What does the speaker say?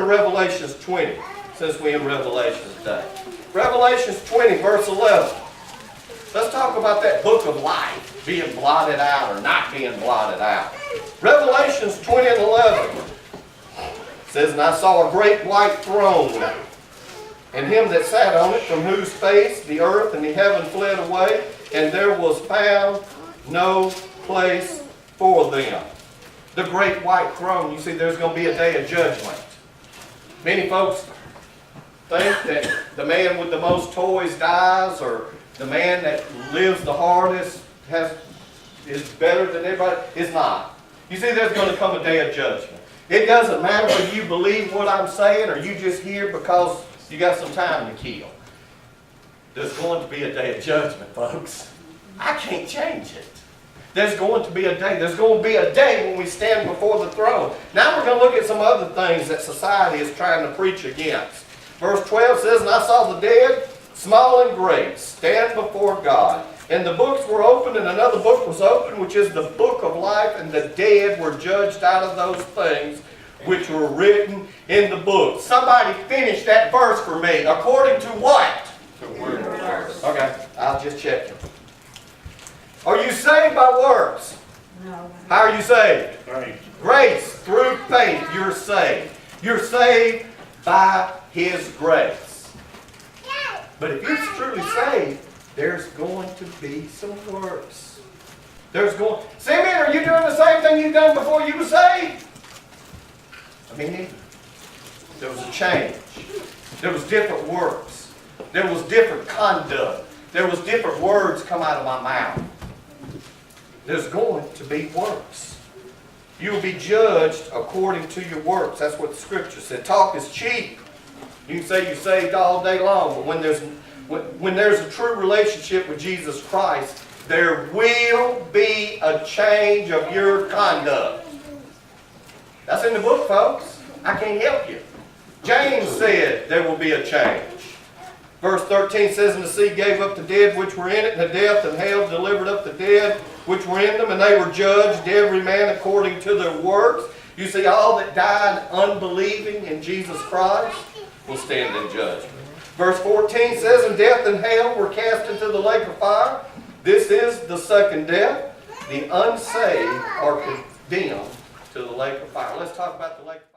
Revelation 20, since we're in Revelation today. Revelation 20, verse 11. Let's talk about that book of life being blotted out or not being blotted out. Revelation 20 and 11 says, "And I saw a great white throne, and him that sat on it, from whose face the earth and the heaven fled away, and there was found no place for them." The great white throne, you see, there's going to be a day of judgment. Many folks think that the man with the most toys dies, or the man that lives the hardest is better than everybody. It's not. You see, there's going to come a day of judgment. It doesn't matter whether you believe what I'm saying or you just hear because you got some time to kill. There's going to be a day of judgment, folks. I can't change it. There's going to be a day. There's going to be a day when we stand before the throne. Now we're going to look at some other things that society is trying to preach against. Verse 12 says, "And I saw the dead, small and great, stand before God. And the books were opened, and another book was opened, which is the book of life, and the dead were judged out of those things which were written in the book." Somebody finish that verse for me. According to what? The word of God. Okay, I'll just check it. Are you saved by works? No. How are you saved? Grace. Grace. Through faith, you're saved. You're saved by His grace. But if you're truly saved, there's going to be some works. Simeon, are you doing the same thing you've done before you were saved? I mean, there was a change. There was different works. There was different conduct. There was different words come out of my mouth. There's going to be works. You will be judged according to your works. That's what the Scripture said. Talk is cheap. You can say you're saved all day long, but when there's a true relationship with Jesus Christ, there will be a change of your conduct. That's in the book, folks. I can't help you. James said there will be a change. Verse 13 says, "And the sea gave up the dead which were in it, and the death and hell delivered up the dead which were in them, and they were judged, every man according to their works." You see, all that died unbelieving in Jesus Christ will stand in judgment. Verse 14 says, "And death and hell were cast into the lake of fire. This is the second death. The unsaved are condemned to the lake of fire." Let's talk about the lake of fire.